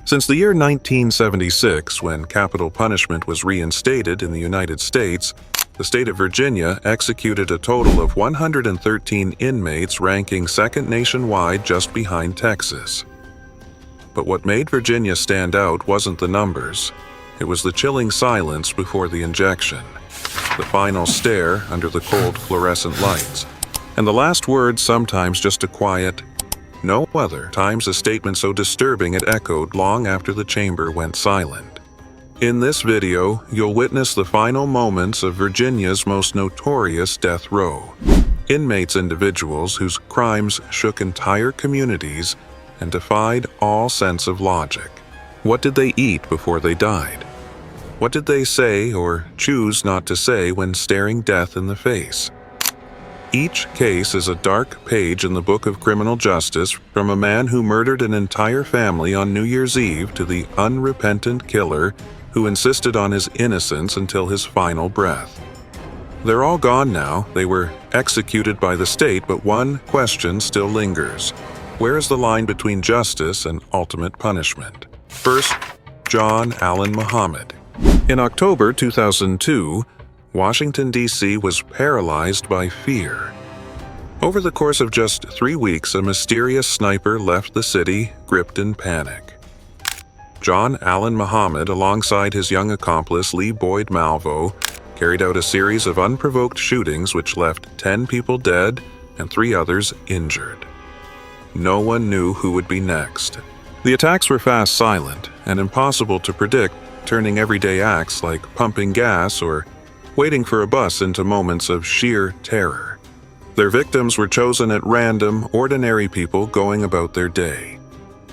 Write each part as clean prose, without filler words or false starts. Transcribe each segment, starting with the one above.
Since the year 1976, when capital punishment was reinstated in the United States, the state of Virginia executed a total of 113 inmates, ranking second nationwide just behind Texas. But what made Virginia stand out wasn't the numbers. It was the chilling silence before the injection, the final stare under the cold fluorescent lights, and the last word sometimes just a quiet, "no other," times a statement so disturbing it echoed long after the chamber went silent. In this video, you'll witness the final moments of Virginia's most notorious death row. Inmates, individuals whose crimes shook entire communities and defied all sense of logic. What did they eat before they died? What did they say or choose not to say when staring death in the face? Each case is a dark page in the book of criminal justice, from a man who murdered an entire family on New Year's Eve to the unrepentant killer who insisted on his innocence until his final breath. They're all gone now. They were executed by the state, but one question still lingers. Where is the line between justice and ultimate punishment? First, John Allen Muhammad. In October 2002, Washington, D.C. was paralyzed by fear. Over the course of just 3 weeks, a mysterious sniper left the city, gripped in panic. John Allen Muhammad, alongside his young accomplice Lee Boyd Malvo, carried out a series of unprovoked shootings which left 10 people dead and 3 others injured. No one knew who would be next. The attacks were fast, silent, and impossible to predict, turning everyday acts like pumping gas or waiting for a bus into moments of sheer terror. Their victims were chosen at random, ordinary people going about their day.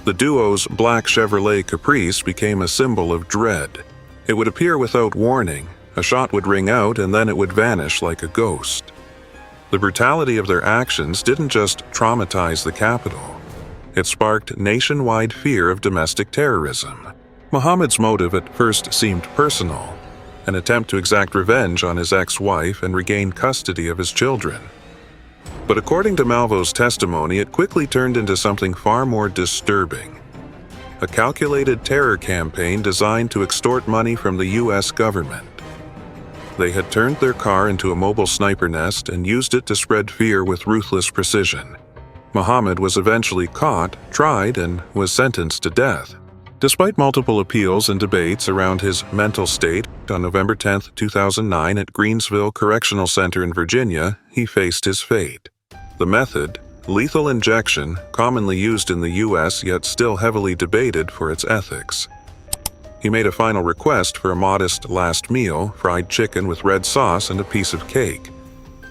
The duo's black Chevrolet Caprice became a symbol of dread. It would appear without warning, a shot would ring out, and then it would vanish like a ghost. The brutality of their actions didn't just traumatize the capital. It sparked nationwide fear of domestic terrorism. Muhammad's motive at first seemed personal, an attempt to exact revenge on his ex-wife and regain custody of his children. But according to Malvo's testimony, it quickly turned into something far more disturbing. A calculated terror campaign designed to extort money from the U.S. government. They had turned their car into a mobile sniper nest and used it to spread fear with ruthless precision. Muhammad was eventually caught, tried, and was sentenced to death. Despite multiple appeals and debates around his mental state, on November 10, 2009 at Greensville Correctional Center in Virginia, he faced his fate. The method, lethal injection, commonly used in the U.S. yet still heavily debated for its ethics. He made a final request for a modest last meal, fried chicken with red sauce and a piece of cake.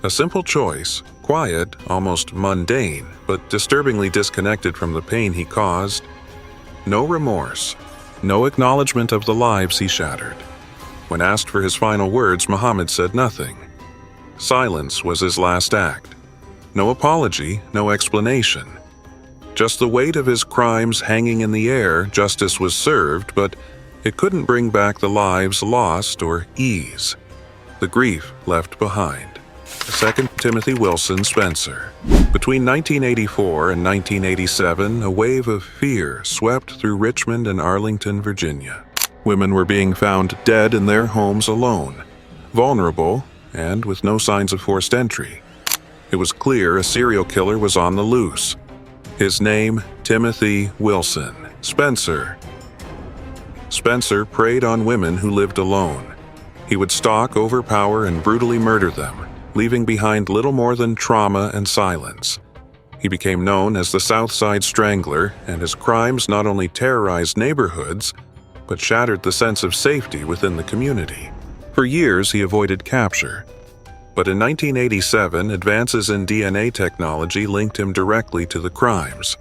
A simple choice, quiet, almost mundane, but disturbingly disconnected from the pain he caused. No remorse, no acknowledgement of the lives he shattered. When asked for his final words, Muhammad said nothing. Silence was his last act. No apology, no explanation. Just the weight of his crimes hanging in the air. Justice was served, but it couldn't bring back the lives lost or ease the grief left behind. 2 Timothy Wilson Spencer. Between 1984 and 1987, a wave of fear swept through Richmond and Arlington, Virginia. Women were being found dead in their homes alone, vulnerable, and with no signs of forced entry. It was clear a serial killer was on the loose. His name, Timothy Wilson Spencer. Spencer preyed on women who lived alone. He would stalk, overpower, and brutally murder them, leaving behind little more than trauma and silence. He became known as the South Side Strangler, and his crimes not only terrorized neighborhoods, but shattered the sense of safety within the community. For years, he avoided capture. But in 1987, advances in DNA technology linked him directly to the crimes.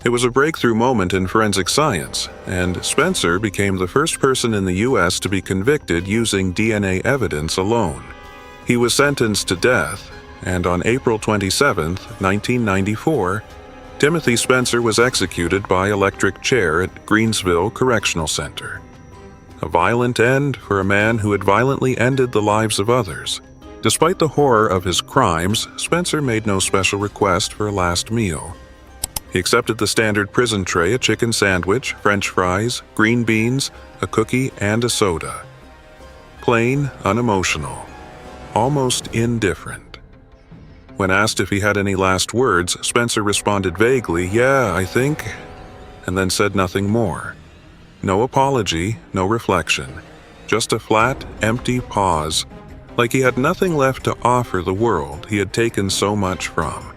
It was a breakthrough moment in forensic science, and Spencer became the first person in the U.S. to be convicted using DNA evidence alone. He was sentenced to death, and on April 27, 1994, Timothy Spencer was executed by electric chair at Greensville Correctional Center. A violent end for a man who had violently ended the lives of others. Despite the horror of his crimes, Spencer made no special request for a last meal. He accepted the standard prison tray, a chicken sandwich, French fries, green beans, a cookie, and a soda. Plain, unemotional, almost indifferent. When asked if he had any last words, Spencer responded vaguely, "Yeah, I think," and then said nothing more. No apology, no reflection, just a flat, empty pause, like he had nothing left to offer the world he had taken so much from.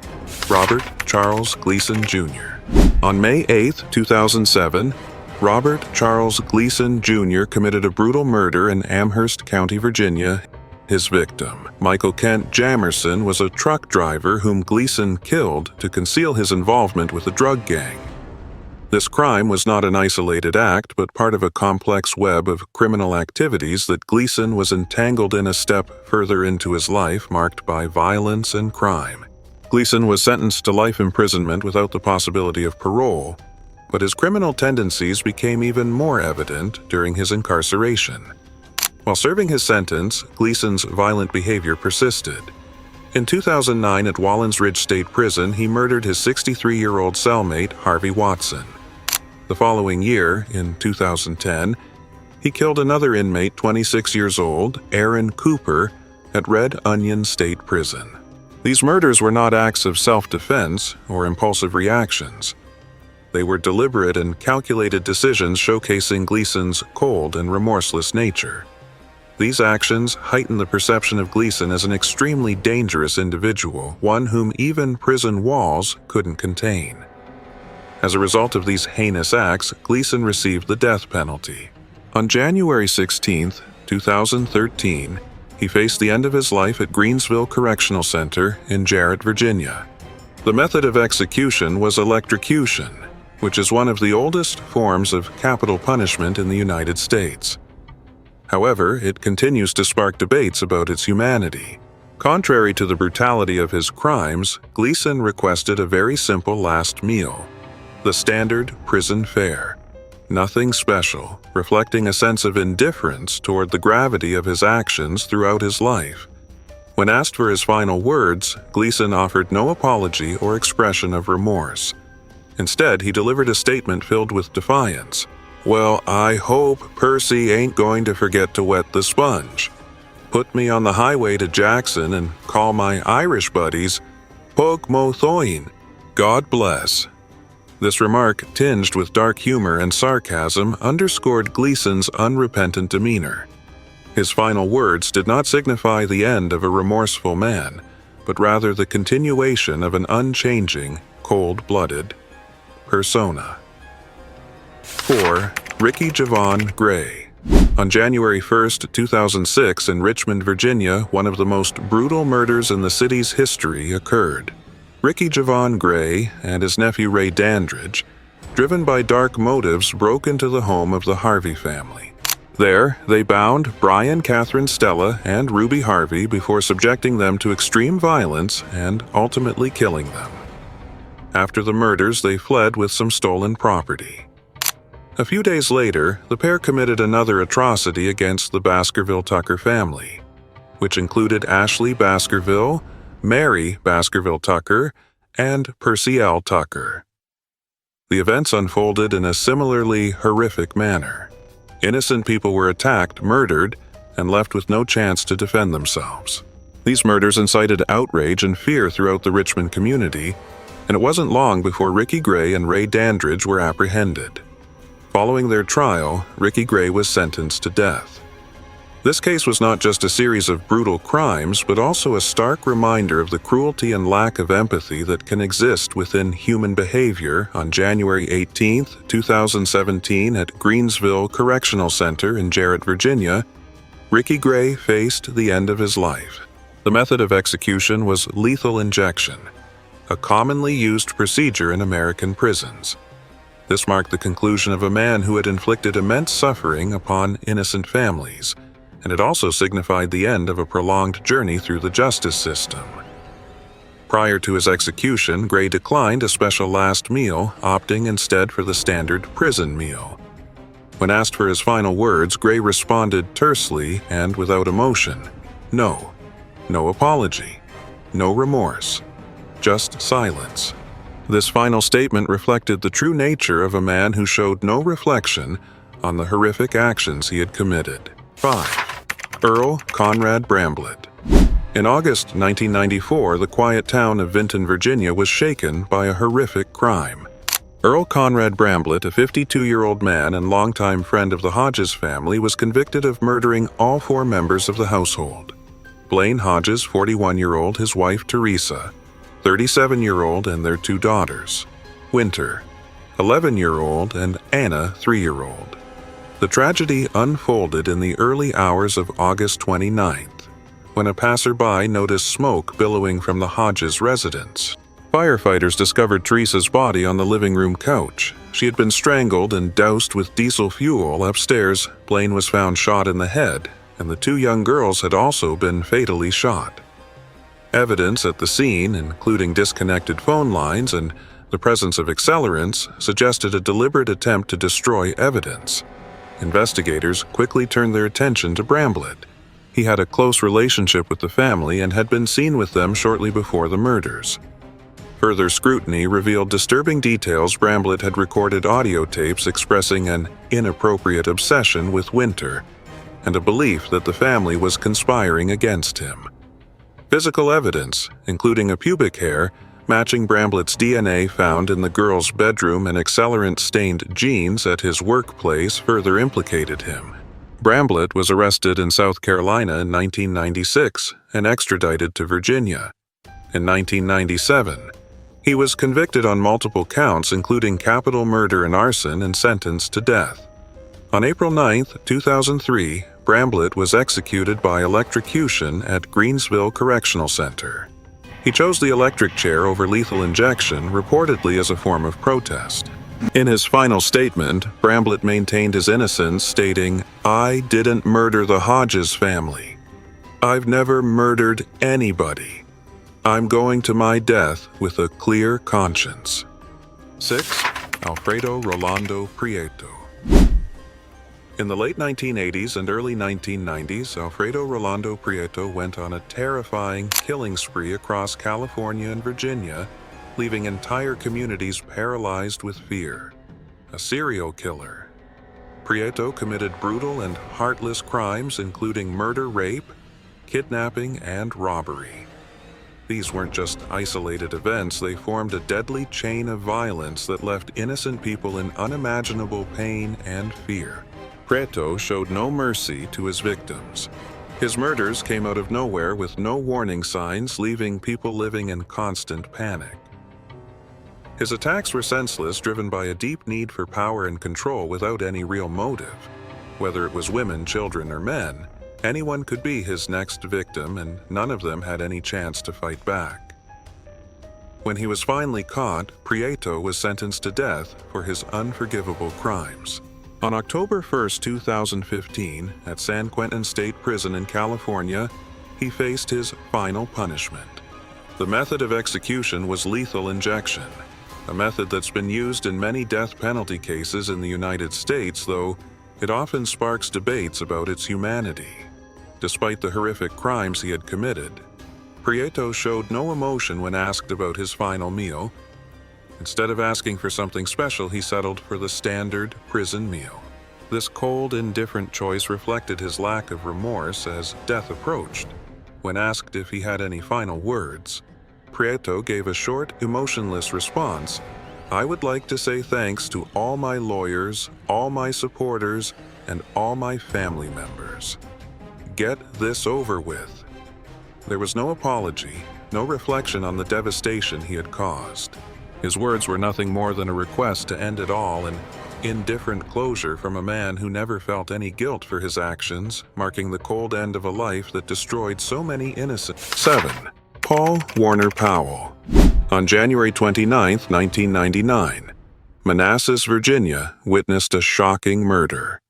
Robert Charles Gleason, Jr. On May 8, 2007, Robert Charles Gleason, Jr. committed a brutal murder in Amherst County, Virginia. His victim, Michael Kent Jamerson, was a truck driver whom Gleason killed to conceal his involvement with a drug gang. This crime was not an isolated act, but part of a complex web of criminal activities that Gleason was entangled in a step further into his life marked by violence and crime. Gleason was sentenced to life imprisonment without the possibility of parole, but his criminal tendencies became even more evident during his incarceration. While serving his sentence, Gleason's violent behavior persisted. In 2009 at Wallens Ridge State Prison, he murdered his 63-year-old cellmate, Harvey Watson. The following year, in 2010, he killed another inmate, 26 years old, Aaron Cooper, at Red Onion State Prison. These murders were not acts of self-defense or impulsive reactions. They were deliberate and calculated decisions showcasing Gleason's cold and remorseless nature. These actions heighten the perception of Gleason as an extremely dangerous individual, one whom even prison walls couldn't contain. As a result of these heinous acts, Gleason received the death penalty. On January 16, 2013, he faced the end of his life at Greensville Correctional Center in Jarrett, Virginia. The method of execution was electrocution, which is one of the oldest forms of capital punishment in the United States. However, it continues to spark debates about its humanity. Contrary to the brutality of his crimes, Gleason requested a very simple last meal: the standard prison fare. Nothing special, reflecting a sense of indifference toward the gravity of his actions throughout his life. When asked for his final words, Gleason offered no apology or expression of remorse. Instead, he delivered a statement filled with defiance. "Well, I hope Percy ain't going to forget to wet the sponge. Put me on the highway to Jackson and call my Irish buddies Pog Mo Thoin. God bless." This remark, tinged with dark humor and sarcasm, underscored Gleason's unrepentant demeanor. His final words did not signify the end of a remorseful man, but rather the continuation of an unchanging, cold-blooded persona. 4. Ricky Javon Gray. On January 1, 2006, in Richmond, Virginia, one of the most brutal murders in the city's history occurred. Ricky Javon Gray and his nephew Ray Dandridge, driven by dark motives, broke into the home of the Harvey family. There, they bound Brian, Catherine, Stella, and Ruby Harvey before subjecting them to extreme violence and ultimately killing them. After the murders, they fled with some stolen property. A few days later, the pair committed another atrocity against the Baskerville-Tucker family, which included Ashley Baskerville, Mary Baskerville-Tucker, and Percy L. Tucker. The events unfolded in a similarly horrific manner. Innocent people were attacked, murdered, and left with no chance to defend themselves. These murders incited outrage and fear throughout the Richmond community, and it wasn't long before Ricky Gray and Ray Dandridge were apprehended. Following their trial, Ricky Gray was sentenced to death. This case was not just a series of brutal crimes, but also a stark reminder of the cruelty and lack of empathy that can exist within human behavior. On January 18, 2017, at Greensville Correctional Center in Jarrett, Virginia, Ricky Gray faced the end of his life. The method of execution was lethal injection, a commonly used procedure in American prisons. This marked the conclusion of a man who had inflicted immense suffering upon innocent families, and it also signified the end of a prolonged journey through the justice system. Prior to his execution, Gray declined a special last meal, opting instead for the standard prison meal. When asked for his final words, Gray responded tersely and without emotion, "No. No apology. No remorse. Just silence." This final statement reflected the true nature of a man who showed no reflection on the horrific actions he had committed. 5. Earl Conrad Bramblett. In August 1994, the quiet town of Vinton, Virginia was shaken by a horrific crime. Earl Conrad Bramblett, a 52-year-old man and longtime friend of the Hodges family, was convicted of murdering all 4 members of the household. Blaine Hodges, 41-year-old, his wife Teresa, 37-year-old, and their 2 daughters, Winter, 11-year-old, and Anna, 3-year-old. The tragedy unfolded in the early hours of August 29th, when a passerby noticed smoke billowing from the Hodges residence. Firefighters discovered Teresa's body on the living room couch. She had been strangled and doused with diesel fuel. Upstairs, Blaine was found shot in the head, and the 2 young girls had also been fatally shot. Evidence at the scene, including disconnected phone lines and the presence of accelerants, suggested a deliberate attempt to destroy evidence. Investigators quickly turned their attention to Bramblett. He had a close relationship with the family and had been seen with them shortly before the murders. Further scrutiny revealed disturbing details. Bramblett had recorded audio tapes expressing an inappropriate obsession with Winter and a belief that the family was conspiring against him. Physical evidence, including a pubic hair, matching Bramblett's DNA found in the girl's bedroom and accelerant-stained jeans at his workplace, further implicated him. Bramblett was arrested in South Carolina in 1996 and extradited to Virginia. In 1997, he was convicted on multiple counts, including capital murder and arson, and sentenced to death. On April 9, 2003, Bramblett was executed by electrocution at Greensville Correctional Center. He chose the electric chair over lethal injection, reportedly as a form of protest. In his final statement, Bramblett maintained his innocence, stating, "I didn't murder the Hodges family. I've never murdered anybody. I'm going to my death with a clear conscience." 6. Alfredo Rolando Prieto. In the late 1980s and early 1990s, Alfredo Rolando Prieto went on a terrifying killing spree across California and Virginia, leaving entire communities paralyzed with fear. A serial killer. Prieto committed brutal and heartless crimes, including murder, rape, kidnapping, and robbery. These weren't just isolated events, they formed a deadly chain of violence that left innocent people in unimaginable pain and fear. Prieto showed no mercy to his victims. His murders came out of nowhere with no warning signs, leaving people living in constant panic. His attacks were senseless, driven by a deep need for power and control without any real motive. Whether it was women, children, or men, anyone could be his next victim, and none of them had any chance to fight back. When he was finally caught, Prieto was sentenced to death for his unforgivable crimes. On October 1, 2015, at San Quentin State Prison in California, he faced his final punishment. The method of execution was lethal injection, a method that's been used in many death penalty cases in the United States, though it often sparks debates about its humanity. Despite the horrific crimes he had committed, Prieto showed no emotion when asked about his final meal. Instead of asking for something special, he settled for the standard prison meal. This cold, indifferent choice reflected his lack of remorse as death approached. When asked if he had any final words, Prieto gave a short, emotionless response. "I would like to say thanks to all my lawyers, all my supporters, and all my family members. Get this over with." There was no apology, no reflection on the devastation he had caused. His words were nothing more than a request to end it all, an indifferent closure from a man who never felt any guilt for his actions, marking the cold end of a life that destroyed so many innocent. 7. Paul Warner Powell. On January 29, 1999, Manassas, Virginia, witnessed a shocking murder.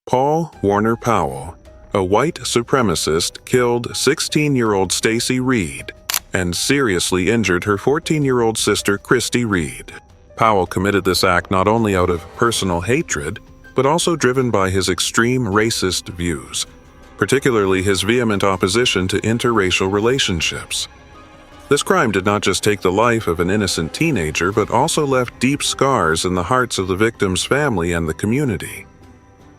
Paul Warner Powell, a white supremacist, killed 16-year-old Stacy Reed and seriously injured her 14-year-old sister Christy Reed. Powell committed this act not only out of personal hatred, but also driven by his extreme racist views, particularly his vehement opposition to interracial relationships. This crime did not just take the life of an innocent teenager, but also left deep scars in the hearts of the victim's family and the community.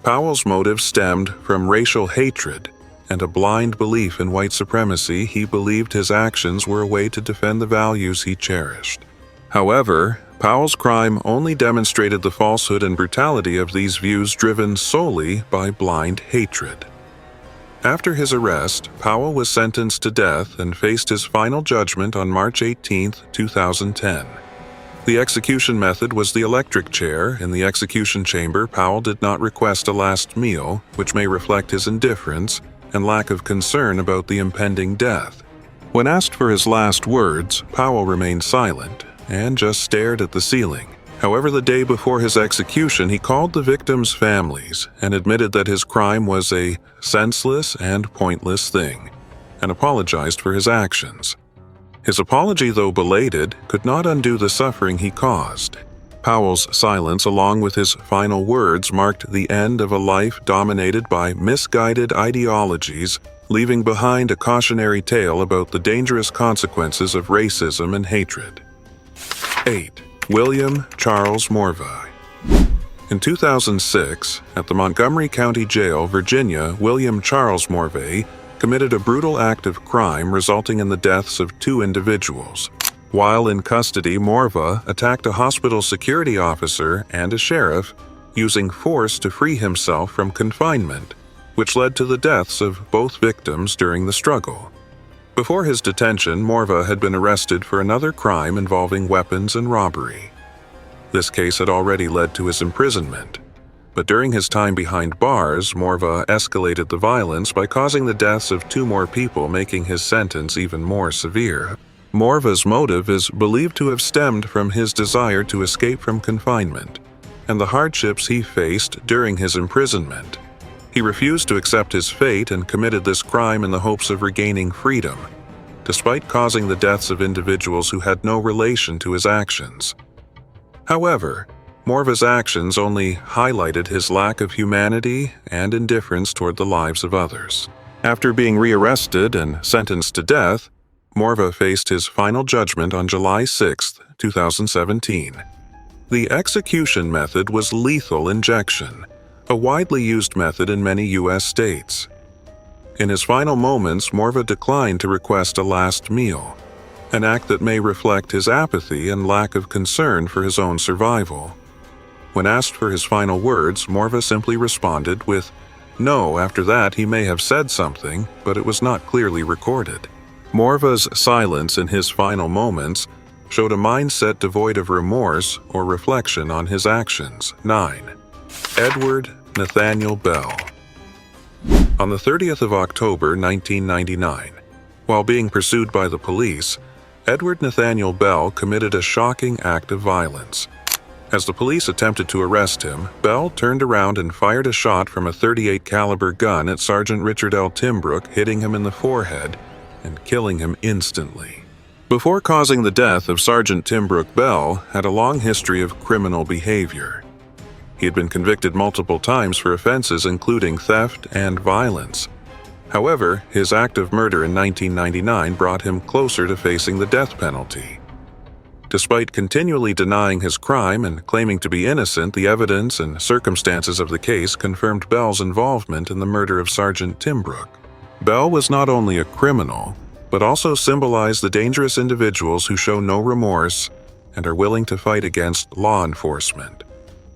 Powell's motive stemmed from racial hatred and a blind belief in white supremacy. He believed his actions were a way to defend the values he cherished. However, Powell's crime only demonstrated the falsehood and brutality of these views driven solely by blind hatred. After his arrest, Powell was sentenced to death and faced his final judgment on March 18, 2010. The execution method was the electric chair. In the execution chamber, Powell did not request a last meal, which may reflect his indifference and lack of concern about the impending death. When asked for his last words, Powell remained silent and just stared at the ceiling. However, the day before his execution, he called the victims' families and admitted that his crime was a senseless and pointless thing, and apologized for his actions. His apology, though belated, could not undo the suffering he caused. Powell's silence, along with his final words, marked the end of a life dominated by misguided ideologies, leaving behind a cautionary tale about the dangerous consequences of racism and hatred. 8. William Charles Morva. In 2006, at the Montgomery County Jail, Virginia, William Charles Morva committed a brutal act of crime resulting in the deaths of 2 individuals. While in custody, Morva attacked a hospital security officer and a sheriff, using force to free himself from confinement, which led to the deaths of both victims during the struggle. Before his detention, Morva had been arrested for another crime involving weapons and robbery. This case had already led to his imprisonment, but during his time behind bars, Morva escalated the violence by causing the deaths of 2 more people, making his sentence even more severe. Morva's motive is believed to have stemmed from his desire to escape from confinement and the hardships he faced during his imprisonment. He refused to accept his fate and committed this crime in the hopes of regaining freedom, despite causing the deaths of individuals who had no relation to his actions. However, Morva's actions only highlighted his lack of humanity and indifference toward the lives of others. After being rearrested and sentenced to death, Morva faced his final judgment on July 6, 2017. The execution method was lethal injection, a widely used method in many U.S. states. In his final moments, Morva declined to request a last meal, an act that may reflect his apathy and lack of concern for his own survival. When asked for his final words, Morva simply responded with no. After that, he may have said something, but it was not clearly recorded. Morva's silence in his final moments showed a mindset devoid of remorse or reflection on his actions. 9. Edward Nathaniel Bell. On the 30th of October, 1999, while being pursued by the police, Edward Nathaniel Bell committed a shocking act of violence. As the police attempted to arrest him, Bell turned around and fired a shot from a .38 caliber gun at Sergeant Richard L. Timbrook, hitting him in the forehead and killing him instantly. Before causing the death of Sergeant Timbrook, Bell had a long history of criminal behavior. He had been convicted multiple times for offenses including theft and violence. However, his act of murder in 1999 brought him closer to facing the death penalty. Despite continually denying his crime and claiming to be innocent, the evidence and circumstances of the case confirmed Bell's involvement in the murder of Sergeant Timbrook. Bell was not only a criminal, but also symbolized the dangerous individuals who show no remorse and are willing to fight against law enforcement.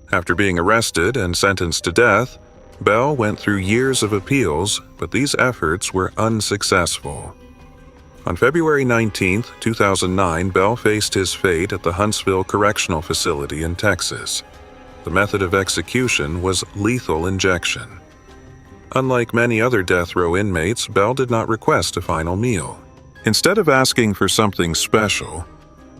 After being arrested and sentenced to death, Bell went through years of appeals, but these efforts were unsuccessful. On February 19, 2009, Bell faced his fate at the Huntsville Correctional Facility in Texas. The method of execution was lethal injection. Unlike many other death row inmates, Bell did not request a final meal. Instead of asking for something special,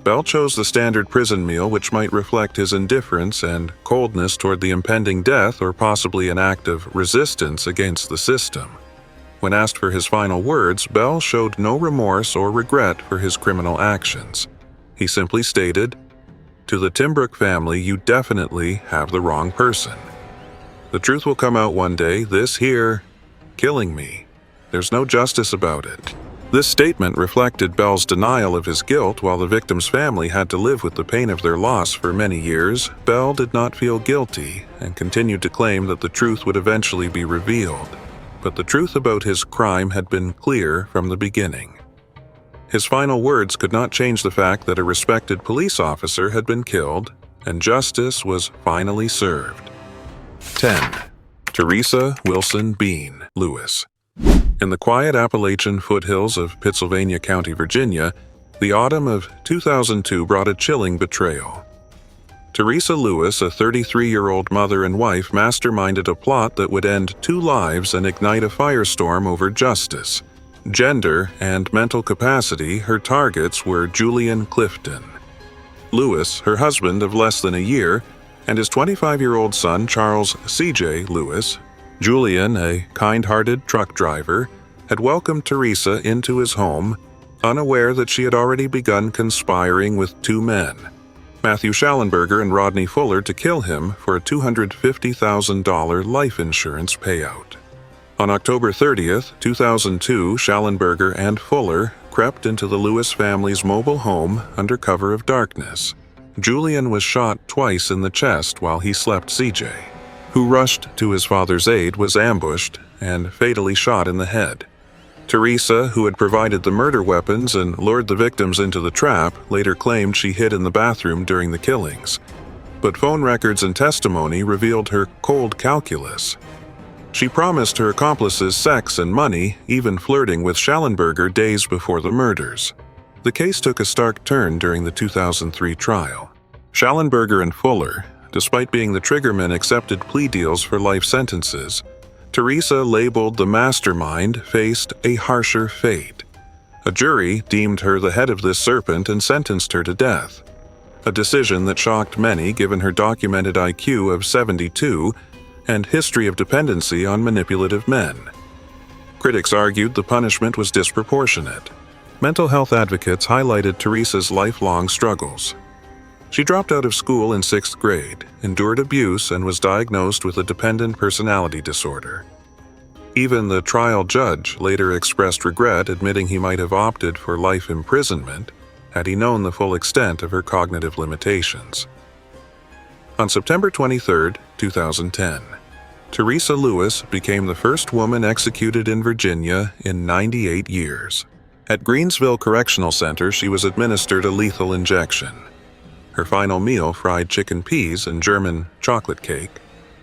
Bell chose the standard prison meal, which might reflect his indifference and coldness toward the impending death or possibly an act of resistance against the system. When asked for his final words, Bell showed no remorse or regret for his criminal actions. He simply stated, "To the Timbrook family, you definitely have the wrong person. The truth will come out one day, this here, killing me. There's no justice about it. This statement reflected Bell's denial of his guilt. While the victim's family had to live with the pain of their loss for many years, Bell did not feel guilty and continued to claim that the truth would eventually be revealed. But the truth about his crime had been clear from the beginning. His final words could not change the fact that a respected police officer had been killed, and justice was finally served. 10. Teresa Wilson Bean Lewis. In the quiet Appalachian foothills of Pittsylvania County, Virginia, the autumn of 2002 brought a chilling betrayal. Teresa Lewis, a 33-year-old mother and wife, masterminded a plot that would end 2 lives and ignite a firestorm over justice. Gender and mental capacity, her targets were Julian Clifton. Lewis, her husband of less than a year, and his 25-year-old son, Charles C.J. Lewis. Julian, a kind-hearted truck driver, had welcomed Teresa into his home, unaware that she had already begun conspiring with 2 men, Matthew Schallenberger and Rodney Fuller, to kill him for a $250,000 life insurance payout. On October 30th, 2002, Schallenberger and Fuller crept into the Lewis family's mobile home under cover of darkness. Julian was shot twice in the chest while he slept. CJ, who rushed to his father's aid, was ambushed and fatally shot in the head. Teresa, who had provided the murder weapons and lured the victims into the trap, later claimed she hid in the bathroom during the killings. But phone records and testimony revealed her cold calculus. She promised her accomplices sex and money, even flirting with Schallenberger days before the murders. The case took a stark turn during the 2003 trial. Schallenberger and Fuller, despite being the triggermen, accepted plea deals for life sentences. Teresa, labeled the mastermind, faced a harsher fate. A jury deemed her the head of this serpent and sentenced her to death. A decision that shocked many given her documented IQ of 72 and history of dependency on manipulative men. Critics argued the punishment was disproportionate. Mental health advocates highlighted Teresa's lifelong struggles. She dropped out of school in 6th grade, endured abuse, and was diagnosed with a dependent personality disorder. Even the trial judge later expressed regret, admitting he might have opted for life imprisonment had he known the full extent of her cognitive limitations. On September 23, 2010, Teresa Lewis became the first woman executed in Virginia in 98 years. At Greensville Correctional Center, she was administered a lethal injection. Her final meal, fried chicken peas and German chocolate cake,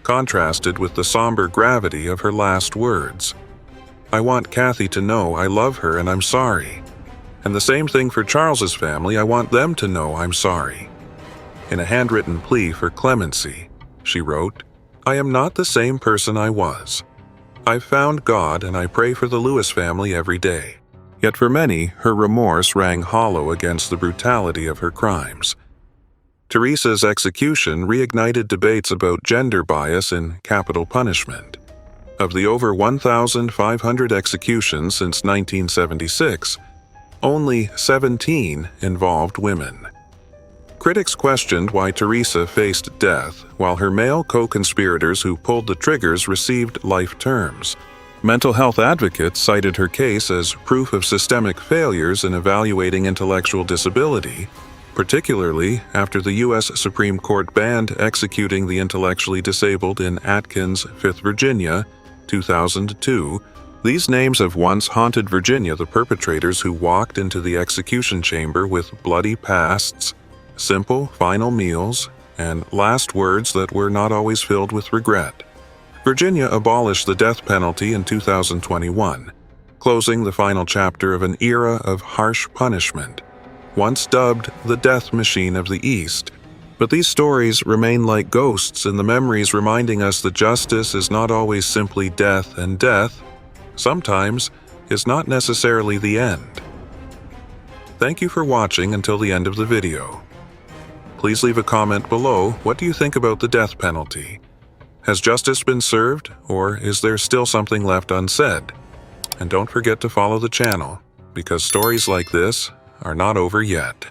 contrasted with the somber gravity of her last words. "I want Kathy to know I love her and I'm sorry. And the same thing for Charles's family, I want them to know I'm sorry." In a handwritten plea for clemency, she wrote, "I am not the same person I was. I've found God and I pray for the Lewis family every day." Yet for many, her remorse rang hollow against the brutality of her crimes. Teresa's execution reignited debates about gender bias in capital punishment. Of the over 1,500 executions since 1976, only 17 involved women. Critics questioned why Teresa faced death, while her male co-conspirators who pulled the triggers received life terms. Mental health advocates cited her case as proof of systemic failures in evaluating intellectual disability, particularly after the U.S. Supreme Court banned executing the intellectually disabled in Atkins, 5th Virginia, 2002. These names have once haunted Virginia, the perpetrators who walked into the execution chamber with bloody pasts, simple final meals, and last words that were not always filled with regret. Virginia abolished the death penalty in 2021, closing the final chapter of an era of harsh punishment, once dubbed the death machine of the East. But these stories remain like ghosts in the memories, reminding us that justice is not always simply death, and death, sometimes, is not necessarily the end. Thank you for watching until the end of the video. Please leave a comment below. What do you think about the death penalty? Has justice been served, or is there still something left unsaid? And don't forget to follow the channel, because stories like this are not over yet.